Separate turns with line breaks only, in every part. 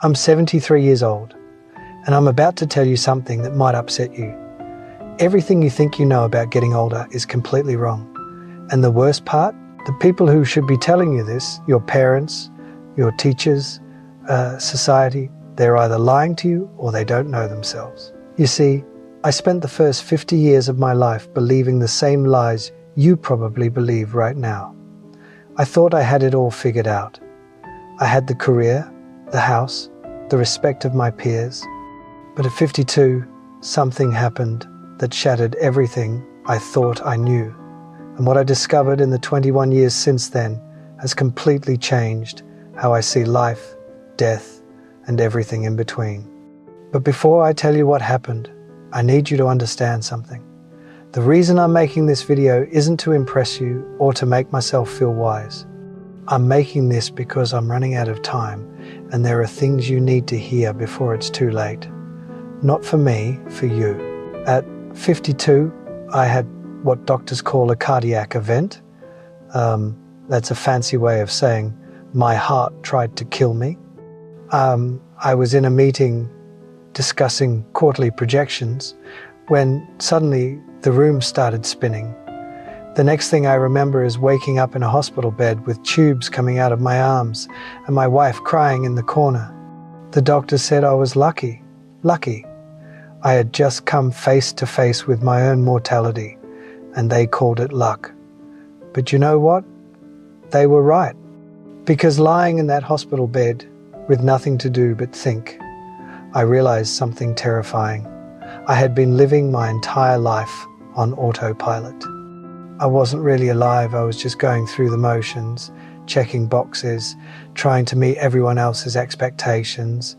I'm 73 years old, and I'm about to tell you something that might upset you. Everything you think you know about getting older is completely wrong. And the worst part, the people who should be telling you this, your parents, your teachers, society, they're either lying to you or they don't know themselves. You see, I spent the first 50 years of my life believing the same lies you probably believe right now. I thought I had it all figured out. I had the career, the house, the respect of my peers. But at 52, something happened that shattered everything I thought I knew. And what I discovered in the 21 years since then has completely changed how I see life, death, and everything in between. But before I tell you what happened, I need you to understand something. The reason I'm making this video isn't to impress you or to make myself feel wise. I'm making this because I'm running out of time and there are things you need to hear before it's too late. Not for me, for you. At 52, I had what doctors call a cardiac event. That's a fancy way of saying my heart tried to kill me. I was in a meeting discussing quarterly projections when suddenly the room started spinning. The next thing I remember is waking up in a hospital bed with tubes coming out of my arms and my wife crying in the corner. The doctor said I was lucky. I had just come face to face with my own mortality, and they called it luck. But you know what? They were right. Because lying in that hospital bed with nothing to do but think, I realized something terrifying. I had been living my entire life on autopilot. I wasn't really alive, I was just going through the motions, checking boxes, trying to meet everyone else's expectations.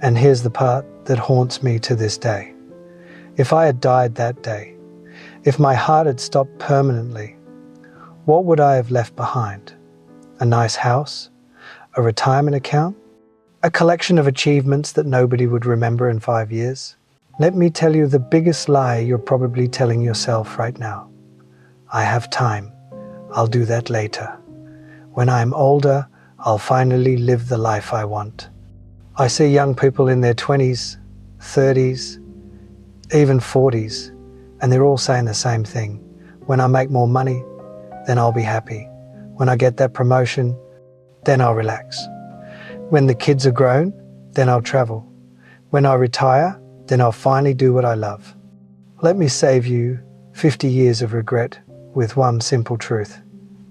And here's the part that haunts me to this day. If I had died that day, if my heart had stopped permanently, what would I have left behind? A nice house? A retirement account? A collection of achievements that nobody would remember in 5 years? Let me tell you the biggest lie you're probably telling yourself right now. I have time. I'll do that later. When I'm older, I'll finally live the life I want. I see young people in their 20s, 30s, even 40s, and they're all saying the same thing. When I make more money, then I'll be happy. When I get that promotion, then I'll relax. When the kids are grown, then I'll travel. When I retire, then I'll finally do what I love. Let me save you 50 years of regret with one simple truth.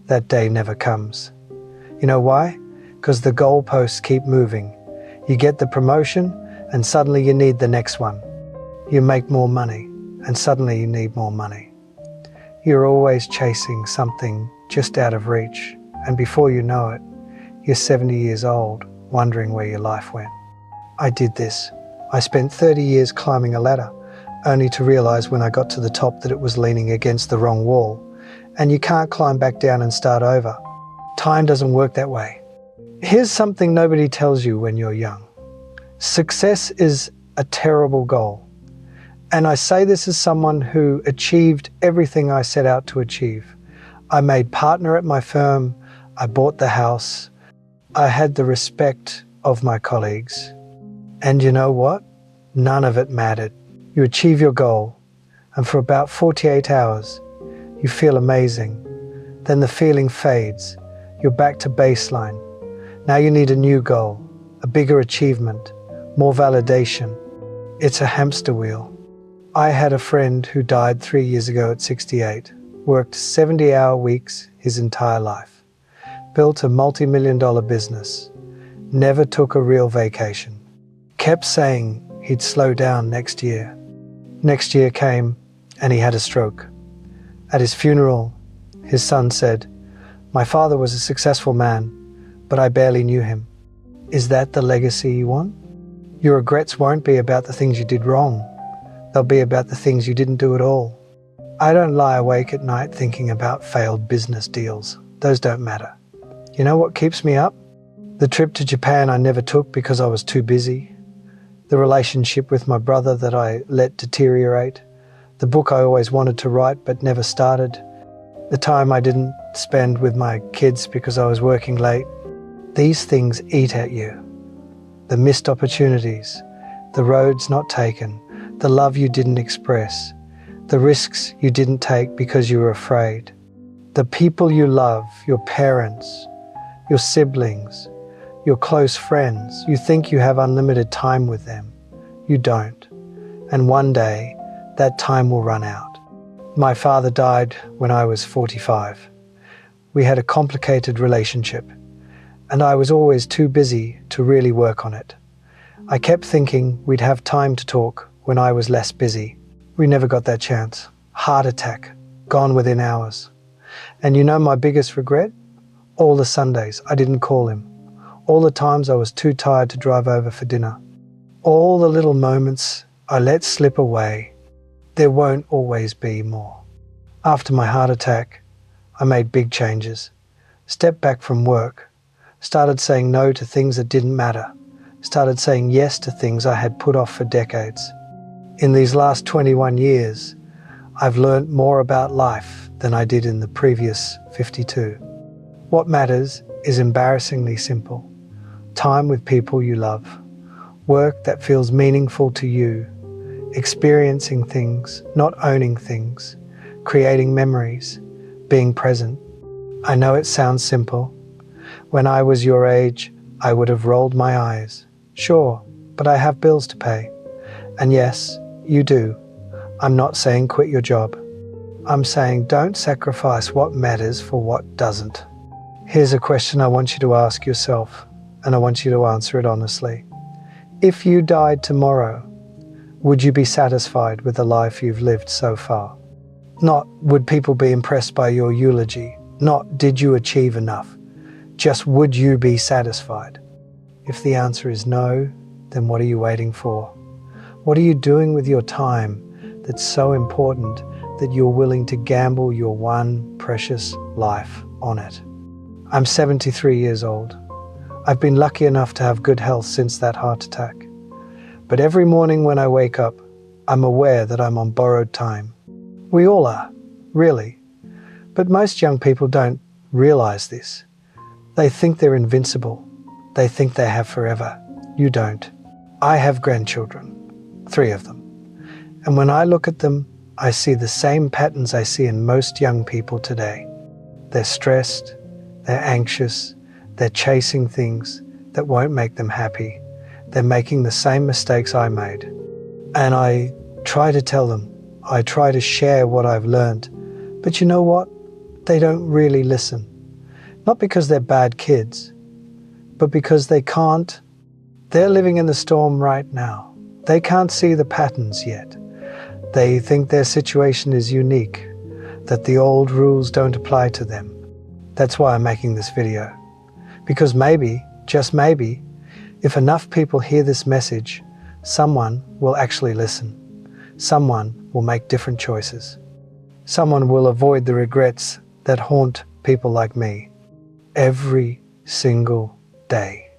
That day never comes. You know why? Because the goalposts keep moving. You get the promotion and suddenly you need the next one. You make more money and suddenly you need more money. You're always chasing something just out of reach, and before you know it, you're 70 years old, wondering where your life went. I did this. I spent 30 years climbing a ladder, only to realize when I got to the top that it was leaning against the wrong wall, and you can't climb back down and start over. Time doesn't work that way. Here's something nobody tells you when you're young. Success is a terrible goal. And I say this as someone who achieved everything I set out to achieve. I made partner at my firm, I bought the house, I had the respect of my colleagues. And you know what? None of it mattered. You achieve your goal, and for about 48 hours, you feel amazing. Then the feeling fades. You're back to baseline. Now you need a new goal, a bigger achievement, more validation. It's a hamster wheel. I had a friend who died 3 years ago at 68, worked 70-hour weeks his entire life, built a multi-million-dollar business, never took a real vacation, kept saying he'd slow down next year. Next year came and he had a stroke. At his funeral, his son said, "My father was a successful man, but I barely knew him." Is that the legacy you want? Your regrets won't be about the things you did wrong. They'll be about the things you didn't do at all. I don't lie awake at night thinking about failed business deals. Those don't matter. You know what keeps me up? The trip to Japan I never took because I was too busy. The relationship with my brother that I let deteriorate. The book I always wanted to write but never started. The time I didn't spend with my kids because I was working late. These things eat at you. the missed opportunities, the roads not taken, the love you didn't express, the risks you didn't take because you were afraid, the people you love, your parents, your siblings, your close friends. You think you have unlimited time with them. You don't. And one day, that time will run out. My father died when I was 45. We had a complicated relationship, and I was always too busy to really work on it. I kept thinking we'd have time to talk when I was less busy. We never got that chance. Heart attack, gone within hours. And you know my biggest regret? All the Sundays I didn't call him. All the times I was too tired to drive over for dinner. All the little moments I let slip away. There won't always be more. After my heart attack, I made big changes. Stepped back from work. Started saying no to things that didn't matter. Started saying yes to things I had put off for decades. In these last 21 years, I've learned more about life than I did in the previous 52. What matters is embarrassingly simple. Time with people you love. Work that feels meaningful to you. Experiencing things, not owning things. Creating memories. Being present. I know it sounds simple. When I was your age, I would have rolled my eyes. Sure, but I have bills to pay. And yes, you do. I'm not saying quit your job. I'm saying don't sacrifice what matters for what doesn't. Here's a question I want you to ask yourself, and I want you to answer it honestly. If you died tomorrow, would you be satisfied with the life you've lived so far? Not would people be impressed by your eulogy, not did you achieve enough, just would you be satisfied? If the answer is no, then what are you waiting for? What are you doing with your time that's so important that you're willing to gamble your one precious life on it? I'm 73 years old. I've been lucky enough to have good health since that heart attack. But every morning when I wake up, I'm aware that I'm on borrowed time. We all are, really. But most young people don't realize this. They think they're invincible. They think they have forever. You don't. I have grandchildren, 3 of them. And when I look at them, I see the same patterns I see in most young people today. They're stressed, they're anxious, they're chasing things that won't make them happy. They're making the same mistakes I made. And I try to tell them, I try to share what I've learned. But you know what? They don't really listen. Not because they're bad kids, but because they can't. They're living in the storm right now. They can't see the patterns yet. They think their situation is unique, that the old rules don't apply to them. That's why I'm making this video. Because maybe, just maybe, if enough people hear this message, someone will actually listen. Someone will make different choices. Someone will avoid the regrets that haunt people like me every single day.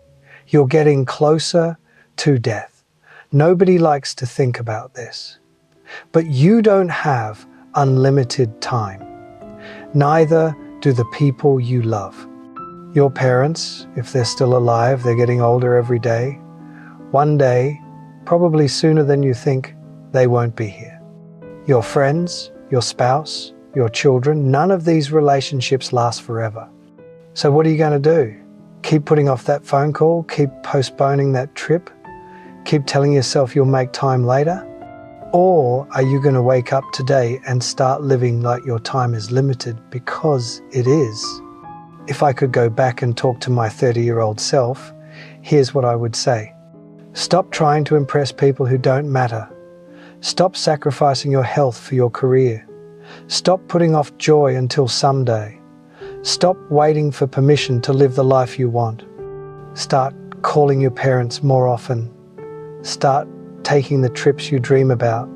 You're getting closer to death. Nobody likes to think about this. But you don't have unlimited time. Neither do the people you love. Your parents, if they're still alive, they're getting older every day. One day, probably sooner than you think, they won't be here. Your friends, your spouse, your children, none of these relationships last forever. So what are you going to do? Keep putting off that phone call? Keep postponing that trip? Keep telling yourself you'll make time later? Or are you going to wake up today and start living like your time is limited, because it is? If I could go back and talk to my 30-year-old self, here's what I would say. Stop trying to impress people who don't matter. Stop sacrificing your health for your career. Stop putting off joy until someday. Stop waiting for permission to live the life you want. Start calling your parents more often. Start taking the trips you dream about.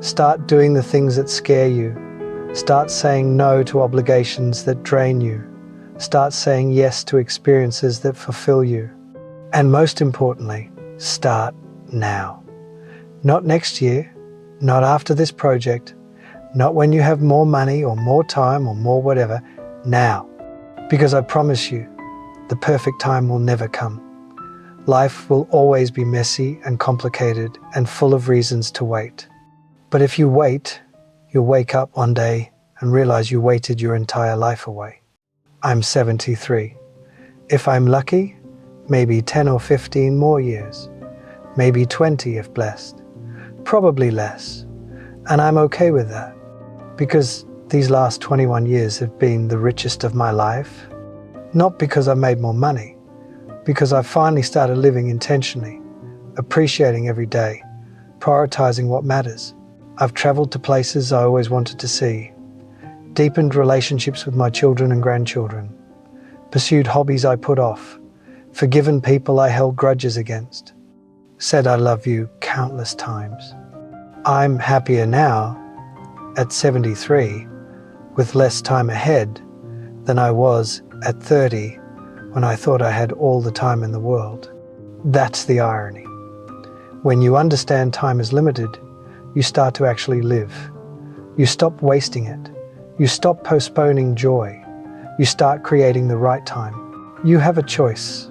Start doing the things that scare you. Start saying no to obligations that drain you. Start saying yes to experiences that fulfill you. And most importantly, start now. Not next year, not after this project, not when you have more money or more time or more whatever, now. Because I promise you, the perfect time will never come. Life will always be messy and complicated and full of reasons to wait. But if you wait, you'll wake up one day and realize you waited your entire life away. I'm 73. If I'm lucky, maybe 10 or 15 more years. Maybe 20 if blessed. Probably less. And I'm okay with that, because these last 21 years have been the richest of my life. Not because I've made more money, because I've finally started living intentionally, appreciating every day, prioritizing what matters. I've traveled to places I always wanted to see, deepened relationships with my children and grandchildren, pursued hobbies I put off, forgiven people I held grudges against, said I love you countless times. I'm happier now, at 73, with less time ahead than I was at 30, when I thought I had all the time in the world. That's the irony. When you understand time is limited, you start to actually live. You stop wasting it. You stop postponing joy. You start creating the right time. You have a choice.